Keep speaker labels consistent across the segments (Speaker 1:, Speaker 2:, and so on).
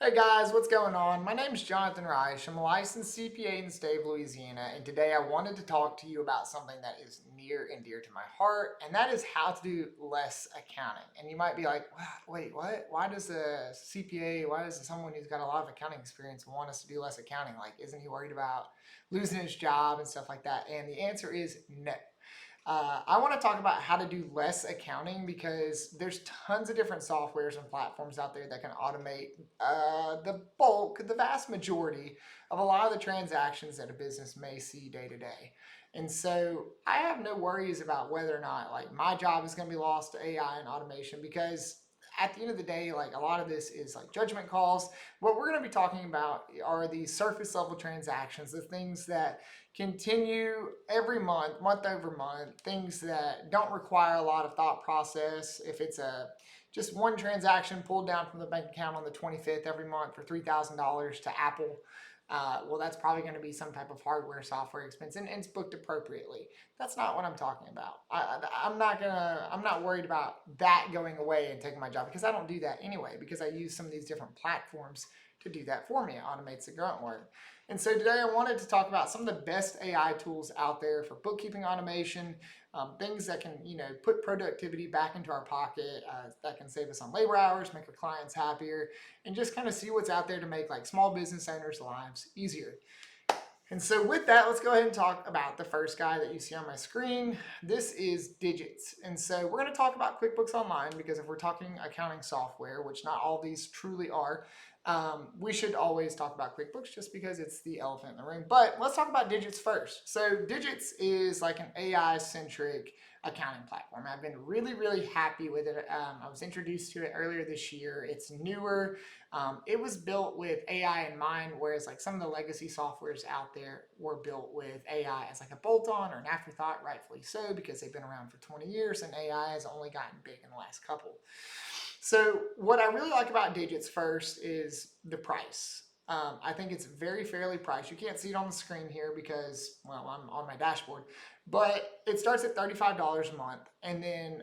Speaker 1: Hey guys, what's going on? My name is Jonathan Reich. I'm a licensed CPA in the state of Louisiana, and today I wanted to talk to you about something that is near and dear to my heart, and that is how to do less accounting. And you might be like, wait, what? Why does a CPA, why does someone who's got a lot of accounting experience want us to do less accounting? Like, isn't he worried about losing his job and stuff like that? And the answer is no. I want to talk about how to do less accounting because there's tons of different softwares and platforms out there that can automate the vast majority of a lot of the transactions that a business may see day to day. And so I have no worries about whether or not like my job is going to be lost to AI and automation because at the end of the day, like a lot of this is like judgment calls. What we're going to be talking about are the surface level transactions, the things that continue every month, month over month, things that don't require a lot of thought process. If it's a just one transaction pulled down from the bank account on the 25th every month for $3,000 to Apple, well, that's probably going to be some type of hardware, software expense, and it's booked appropriately. That's not what I'm talking about. I'm not worried about that going away and taking my job because I don't do that anyway. Because I use some of these different platforms to do that for me. It automates the grunt work. And so today I wanted to talk about some of the best AI tools out there for bookkeeping automation, things that can put productivity back into our pocket, that can save us on labor hours, make our clients happier, and just kind of see what's out there to make like small business owners' lives easier. And so with that, let's go ahead and talk about the first guy that you see on my screen. This is Digits. And so we're going to talk about QuickBooks Online because if we're talking accounting software, which not all these truly are, we should always talk about QuickBooks just because it's the elephant in the room. But let's talk about Digits first. So Digits is like an AI-centric accounting platform. I've been really, really happy with it. I was introduced to it earlier this year. It's newer. It was built with AI in mind, whereas like some of the legacy softwares out there were built with AI as like a bolt-on or an afterthought, rightfully so, because they've been around for 20 years and AI has only gotten big in the last couple. So what I really like about Digits first is the price. I think it's very fairly priced. You can't see it on the screen here because, well, I'm on my dashboard, but it starts at $35 a month, and then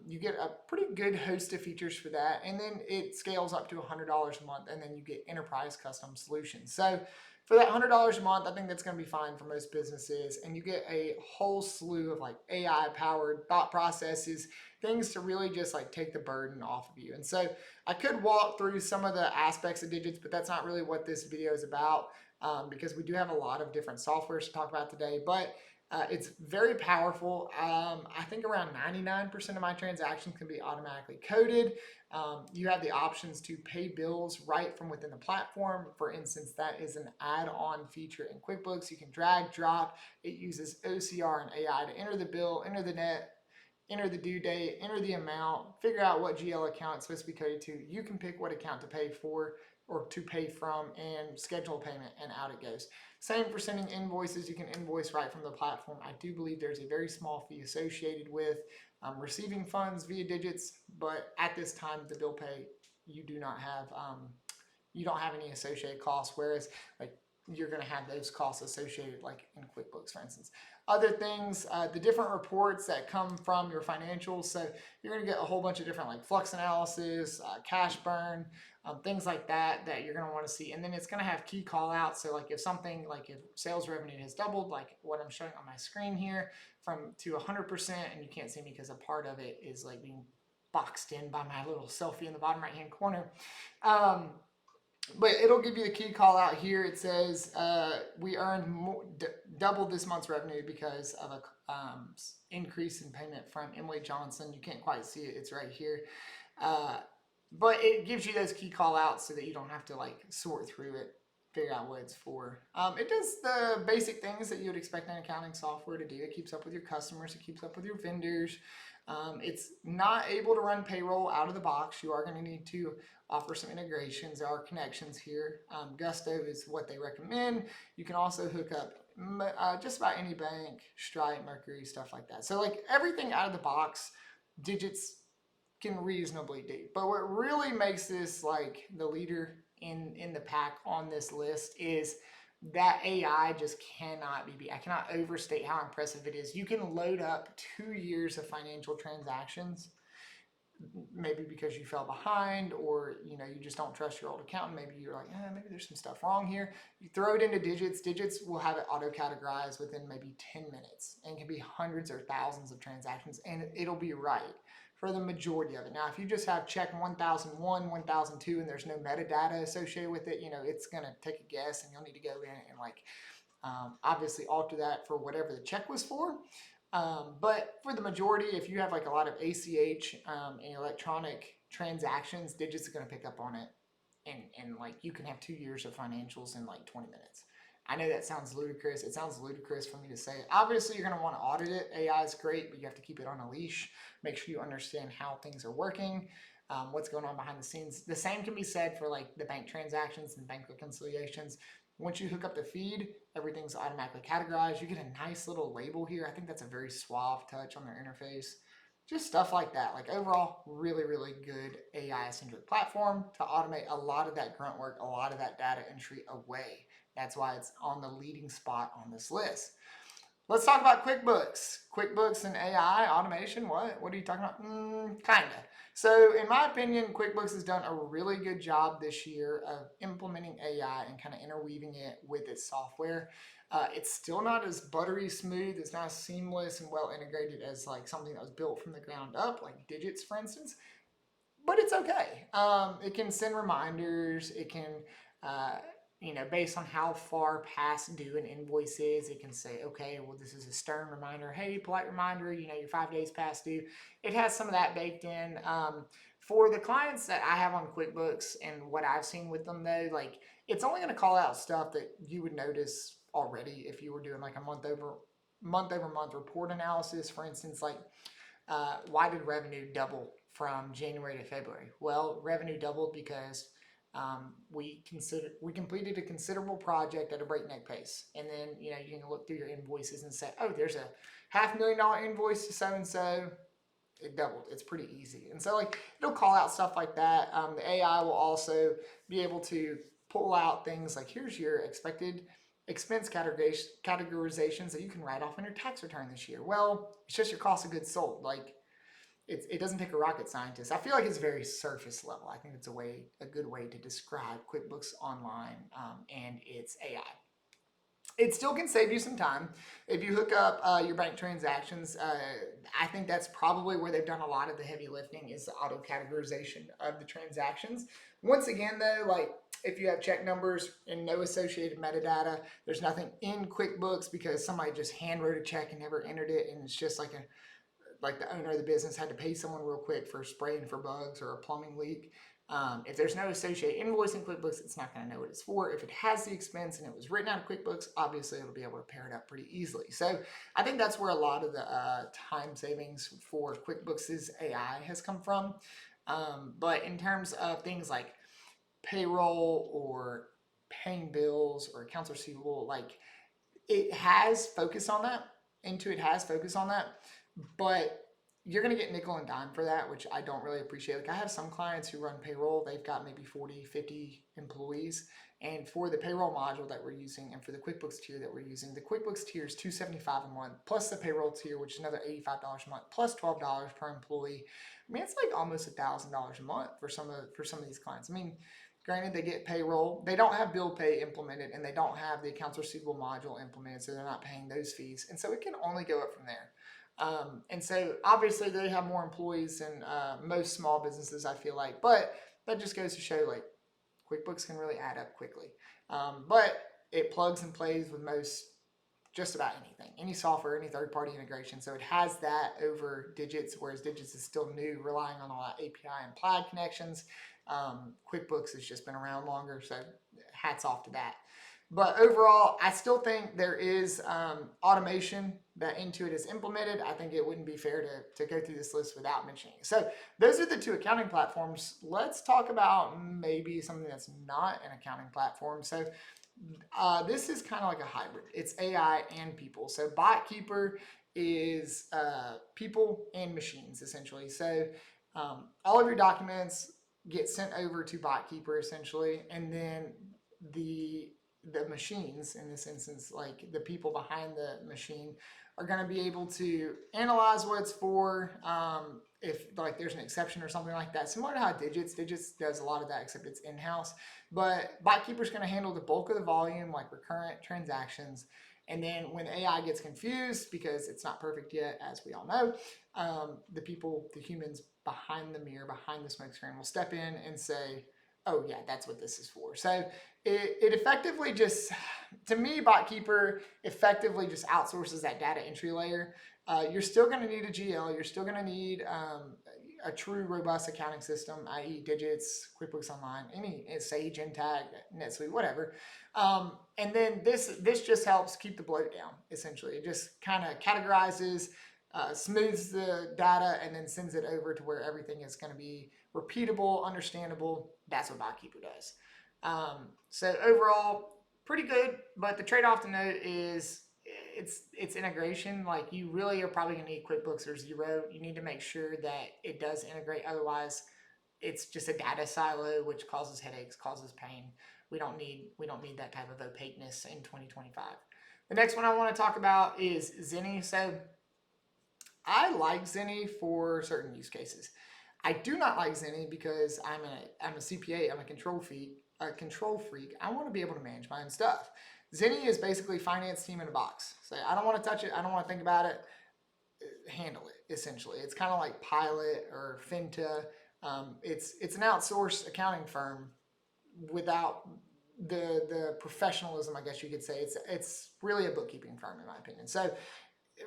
Speaker 1: you get a pretty good host of features for that, and then it scales up to $100 a month, and then you get enterprise custom solutions. So for that $100 a month, I think that's going to be fine for most businesses, and you get a whole slew of like AI powered thought processes, things to really just like take the burden off of you. And so I could walk through some of the aspects of Digits, but that's not really what this video is about, because we do have a lot of different softwares to talk about today. But it's very powerful. I think around 99% of my transactions can be automatically coded. You have the options to pay bills right from within the platform. For instance, that is an add-on feature in QuickBooks. You can drag, drop. It uses OCR and AI to enter the bill, enter the net, enter the due date, enter the amount, figure out what GL account it's supposed to be coded to. You can pick what account to pay for or to pay from and schedule payment, and out it goes. Same for sending invoices. You can invoice right from the platform. I do believe there's a very small fee associated with receiving funds via Digits, but at this time, the bill pay, you do not have you don't have any associated costs, whereas like you're going to have those costs associated like in QuickBooks, for instance. Other things, the different reports that come from your financials. So you're going to get a whole bunch of different like flux analysis, cash burn, things like that that you're going to want to see. And then it's going to have key call outs. So like if something like if sales revenue has doubled, like what I'm showing on my screen here from to 100%, and you can't see me because a part of it is like being boxed in by my little selfie in the bottom right hand corner. But it'll give you the key call out here. It says we earned double this month's revenue because of a increase in payment from Emily Johnson. You can't quite see it. It's right here. But it gives you those key call outs so that you don't have to like sort through it, figure out what it's for. It does the basic things that you would expect an accounting software to do. It keeps up with your customers. It keeps up with your vendors. It's not able to run payroll out of the box. You are going to need to offer some integrations. There are connections here. Gusto is what they recommend. You can also hook up just about any bank, Stripe, Mercury, stuff like that. So like everything out of the box, Digits can reasonably do. But what really makes this like the leader in the pack on this list is that AI just cannot be beat. I cannot overstate how impressive it is. You can load up 2 years of financial transactions maybe because you fell behind, or you just don't trust your old accountant. Maybe you're like, maybe there's some stuff wrong here. You throw it into digits. Digits will have it auto categorized within maybe 10 minutes, and it can be hundreds or thousands of transactions, and it'll be right for the majority of it. Now, if you just have check 1001, 1002, and there's no metadata associated with it, it's going to take a guess, and you'll need to go in and obviously alter that for whatever the check was for. But for the majority, if you have like a lot of ACH and electronic transactions, Digits are going to pick up on it. And like you can have 2 years of financials in like 20 minutes. I know that sounds ludicrous. It sounds ludicrous for me to say. Obviously, you're going to want to audit it. AI is great, but you have to keep it on a leash. Make sure you understand how things are working, what's going on behind the scenes. The same can be said for like the bank transactions and bank reconciliations. Once you hook up the feed, everything's automatically categorized. You get a nice little label here. I think that's a very suave touch on their interface. Just stuff like that. Like overall, really, really good AI-centric platform to automate a lot of that grunt work, a lot of that data entry away. That's why it's on the leading spot on this list. Let's talk about QuickBooks. QuickBooks and AI automation. What are you talking about? Kinda. So in my opinion, QuickBooks has done a really good job this year of implementing AI and kind of interweaving it with its software. It's still not as buttery smooth, it's not as seamless and well integrated as like something that was built from the ground up, like Digits, for instance. But it's okay. It can send reminders. It can, uh, based on how far past due an invoice is, it can say, okay, well, this is a stern reminder. Hey, polite reminder, you're 5 days past due. It has some of that baked in. For the clients that I have on QuickBooks and what I've seen with them, though, like it's only going to call out stuff that you would notice already if you were doing like a month over month report analysis. For instance, like why did revenue double from January to February? Well, revenue doubled because we completed a considerable project at a breakneck pace, and then you can look through your invoices and say, oh, there's a $500,000 invoice to so and so. It doubled. It's pretty easy, and so like it'll call out stuff like that. The AI will also be able to pull out things like here's your expected expense categorizations that you can write off on your tax return this year. Well, it's just your cost of goods sold. Like it doesn't take a rocket scientist. I feel like it's very surface level. I think it's a good way to describe QuickBooks Online and its AI. It still can save you some time. If you hook up your bank transactions, I think that's probably where they've done a lot of the heavy lifting is the auto categorization of the transactions. Once again, though, like if you have check numbers and no associated metadata, there's nothing in QuickBooks because somebody just handwrote a check and never entered it, and it's just like the owner of the business had to pay someone real quick for spraying for bugs or a plumbing leak. If there's no associated invoice in QuickBooks, it's not going to know what it's for. If it has the expense and it was written out of QuickBooks, obviously it'll be able to pair it up pretty easily. So I think that's where a lot of the time savings for QuickBooks' AI has come from. But in terms of things like payroll or paying bills or accounts receivable, like it has focused on that. Intuit has focused on that, but you're going to get nickel and dime for that, which I don't really appreciate. Like I have some clients who run payroll. They've got maybe 40, 50 employees. And for the payroll module that we're using and for the QuickBooks tier that we're using, the QuickBooks tier is $275 a month, plus the payroll tier, which is another $85 a month, plus $12 per employee. I mean, it's like almost $1,000 a month for some of these clients. I mean, granted, they get payroll. They don't have bill pay implemented, and they don't have the accounts receivable module implemented, so they're not paying those fees. And so it can only go up from there. And so obviously they have more employees than most small businesses, I feel like, but that just goes to show like QuickBooks can really add up quickly. But it plugs and plays with just about anything, any software, any third-party integration. So it has that over Digits, whereas Digits is still new, relying on a lot of API and Plaid connections. QuickBooks has just been around longer, so hats off to that. But overall, I still think there is automation that Intuit has implemented. I think it wouldn't be fair to go through this list without mentioning it. So those are the two accounting platforms. Let's talk about maybe something that's not an accounting platform. So this is kind of like a hybrid. It's AI and people. So BotKeeper is people and machines, essentially. So all of your documents get sent over to BotKeeper, essentially, and then the machines, in this instance, like the people behind the machine, are going to be able to analyze what it's for. If like there's an exception or something like that, similar to how Digits does a lot of that, except it's in-house. But BotKeeper is going to handle the bulk of the volume, like recurrent transactions. And then when AI gets confused, because it's not perfect yet, as we all know, the humans behind the mirror, behind the smoke screen, will step in and say, oh yeah, that's what this is for. So it effectively just, to me, BotKeeper effectively just outsources that data entry layer. You're still going to need a GL. You're still going to need a true robust accounting system, i.e. Digits, QuickBooks Online, any Sage, Intacct, NetSuite, whatever. And then this just helps keep the bloat down, essentially. It just kind of categorizes, smooths the data, and then sends it over to where everything is going to be repeatable, understandable. That's what BotKeeper does. So overall, pretty good, but the trade-off to note is it's integration. Like, you really are probably going to need QuickBooks or Xero. You need to make sure that it does integrate. Otherwise, it's just a data silo, which causes headaches, causes pain. We don't need that type of opaqueness in 2025. The next one I want to talk about is Zeni. So I like Zeni for certain use cases. I do not like Zeni because I'm a CPA. I'm a control freak. I want to be able to manage my own stuff. Zeni is basically finance team in a box. So I don't want to touch it. I don't want to think about it. Handle it, essentially. It's kind of like Pilot or Finta. It's an outsourced accounting firm without the professionalism, I guess you could say. It's really a bookkeeping firm, in my opinion. So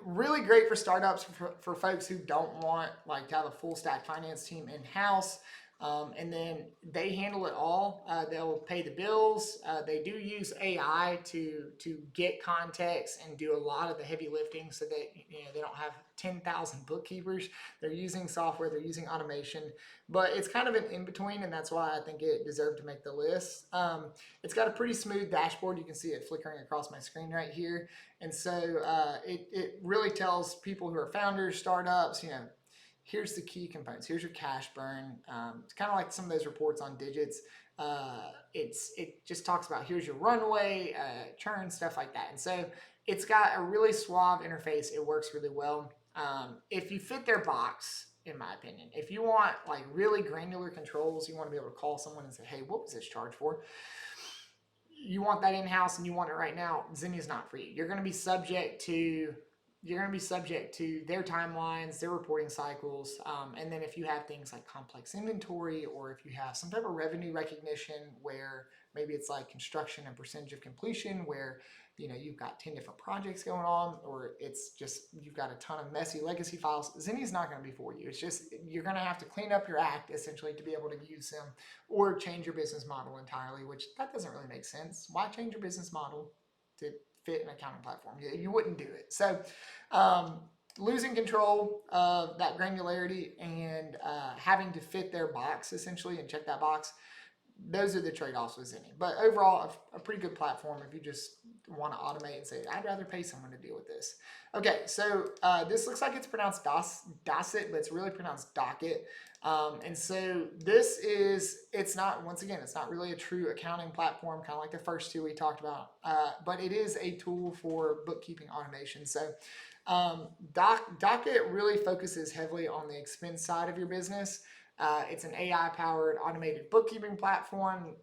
Speaker 1: really great for startups, for folks who don't want like to have a full stack finance team in house. And then they handle it all. They'll pay the bills. They do use AI to get context and do a lot of the heavy lifting, so that they don't have 10,000 bookkeepers. They're using software. They're using automation. But it's kind of an in between, and that's why I think it deserved to make the list. It's got a pretty smooth dashboard. You can see it flickering across my screen right here. And so it really tells people who are founders, startups, here's the key components. Here's your cash burn. It's kind of like some of those reports on Digits. It just talks about here's your runway, churn, stuff like that. And so it's got a really suave interface. It works really well. If you fit their box, in my opinion, if you want like really granular controls, you want to be able to call someone and say, hey, what was this charge for? You want that in-house and you want it right now, Zeni is not for you. You're going to be subject to their timelines, their reporting cycles, and then if you have things like complex inventory, or if you have some type of revenue recognition where maybe it's like construction and percentage of completion, where you've got 10 different projects going on, or it's just you've got a ton of messy legacy files, Zeni's not going to be for you. It's just you're going to have to clean up your act, essentially, to be able to use them, or change your business model entirely, which that doesn't really make sense. Why change your business model to fit an accounting platform? You wouldn't do it. So losing control of that granularity and having to fit their box, essentially, and check that box, those are the trade-offs with Zeni. But overall, a pretty good platform if you just want to automate and say, I'd rather pay someone to deal with this. Okay, so this looks like it's pronounced Docket, but it's really pronounced Docket. And so it's not really a true accounting platform, kind of like the first two we talked about, but it is a tool for bookkeeping automation. So Docket really focuses heavily on the expense side of your business. It's an AI-powered automated bookkeeping platform,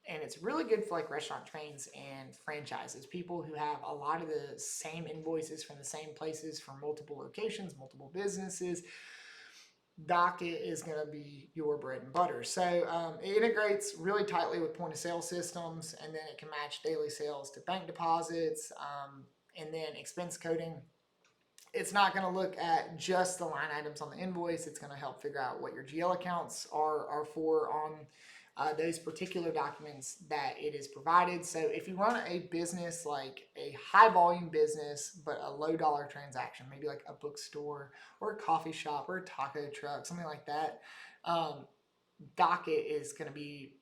Speaker 1: and it's really good for like restaurant chains and franchises, people who have a lot of the same invoices from the same places for multiple locations, multiple businesses. Docket is going to be your bread and butter. So it integrates really tightly with point of sale systems, and then it can match daily sales to bank deposits, and then expense coding. It's not going to look at just the line items on the invoice. It's going to help figure out what your GL accounts are for on those particular documents that it is provided. So if you run a business, like a high volume business, but a low dollar transaction, maybe like a bookstore or a coffee shop or a taco truck, something like that, Docket is going to be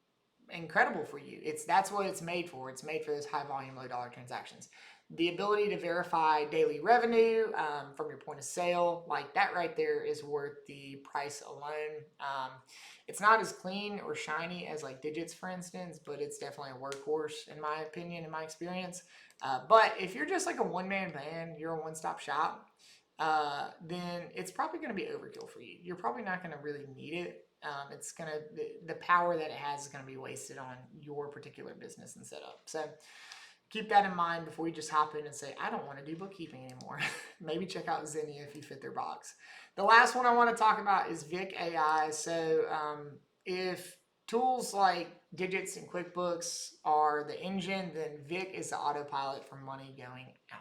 Speaker 1: incredible for you. That's what it's made for. It's made for those high volume, low dollar transactions. The ability to verify daily revenue from your point of sale, like that right there, is worth the price alone. It's not as clean or shiny as like Digits, for instance, but it's definitely a workhorse in my opinion, in my experience. But if you're just like a one-man band, you're a one-stop shop, then it's probably going to be overkill for you. You're probably not going to really need it. It's going to, the power that it has is going to be wasted on your particular business and setup. So keep that in mind before you just hop in and say, I don't want to do bookkeeping anymore. Maybe check out Zeni if you fit their box. The last one I want to talk about is Vic AI. So if tools like Digits and QuickBooks are the engine, then Vic is the autopilot for money going out.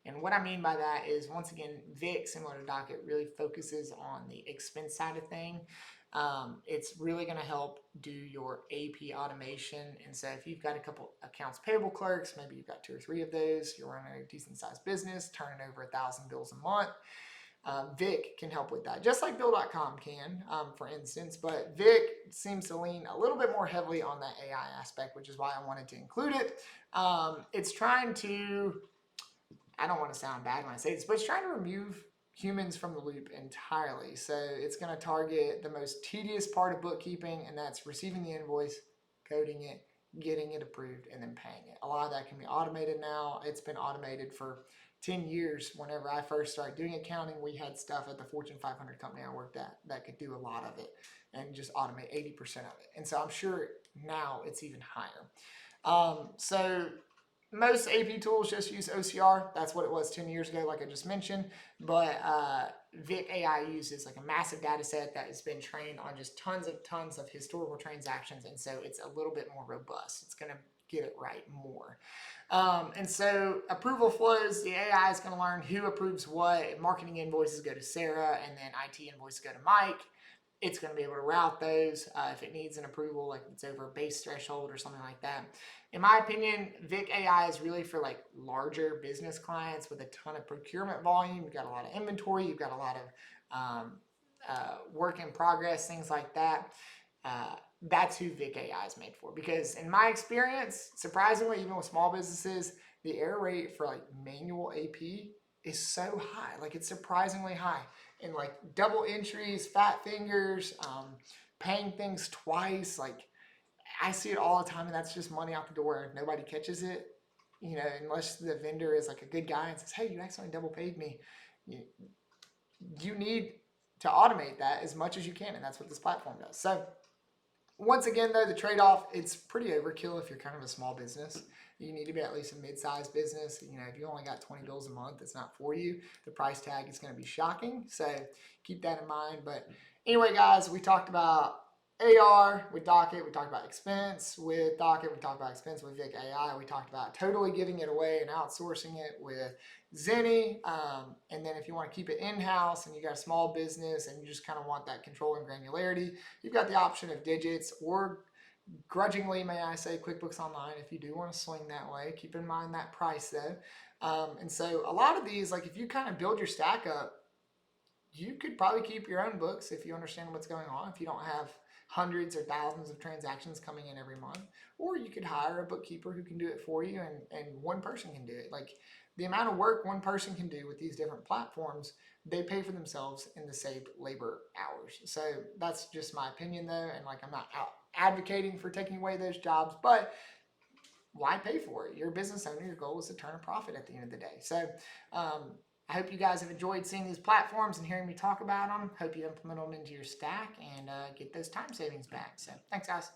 Speaker 1: And what I mean by that is, once again, Vic, similar to Docket, really focuses on the expense side of thing. It's really going to help do your AP automation. And so if you've got a couple accounts payable clerks, maybe you've got 2 or 3 of those, you're running a decent sized business, turning over 1,000 bills a month, Vic can help with that, just like Bill.com can, for instance. But Vic seems to lean a little bit more heavily on that AI aspect, which is why I wanted to include it. It's trying to, I don't want to sound bad when I say this, but it's trying to remove humans from the loop entirely. So it's going to target the most tedious part of bookkeeping, and that's receiving the invoice, coding it, getting it approved, and then paying it. A lot of that can be automated now. It's been automated for 10 years. Whenever I first started doing accounting, we had stuff at the Fortune 500 company I worked at that could do a lot of it and just automate 80% of it. And so I'm sure now it's even higher. So most AP tools just use OCR. That's what it was 10 years ago, like I just mentioned. But Vic AI uses like a massive data set that has been trained on just tons of historical transactions. And so it's a little bit more robust. It's going to get it right more. And so approval flows, the AI is going to learn who approves what. Marketing invoices go to Sarah, and then IT invoices go to Mike. It's going to be able to route those if it needs an approval, like it's over a base threshold or something like that. In my opinion, Vic AI is really for like larger business clients with a ton of procurement volume. You've got a lot of inventory. You've got a lot of work in progress, things like that. That's who Vic AI is made for. Because in my experience, surprisingly, even with small businesses, the error rate for like manual AP is so high. Like it's surprisingly high. And like double entries, fat fingers, paying things twice. Like I see it all the time, and that's just money out the door. If nobody catches it, you know, unless the vendor is like a good guy and says, hey, you accidentally double paid me. You need to automate that as much as you can, and that's what this platform does. So once again, though, the trade-off, it's pretty overkill if you're kind of a small business. You need to be at least a mid-sized business. You know, if you only got 20 bills a month, it's not for you. The price tag is going to be shocking. So keep that in mind. But anyway, guys, we talked about AR with Docket. We talked about expense with Docket. We talked about expense with Vic AI. We talked about totally giving it away and outsourcing it with Zeni. And then if you want to keep it in-house and you got a small business and you just kind of want that control and granularity, you've got the option of Digits, or grudgingly, may I say, QuickBooks Online if you do want to swing that way. Keep in mind that price though. And so a lot of these, like if you kind of build your stack up, you could probably keep your own books if you understand what's going on, if you don't have hundreds or thousands of transactions coming in every month. Or you could hire a bookkeeper who can do it for you, and one person can do it. Like the amount of work one person can do with these different platforms, they pay for themselves in the saved labor hours. So that's just my opinion though, and like I'm not out advocating for taking away those jobs, but why pay for it? You're a business owner. Your goal is to turn a profit at the end of the day. So I hope you guys have enjoyed seeing these platforms and hearing me talk about them. Hope you implement them into your stack and get those time savings back. So thanks, guys.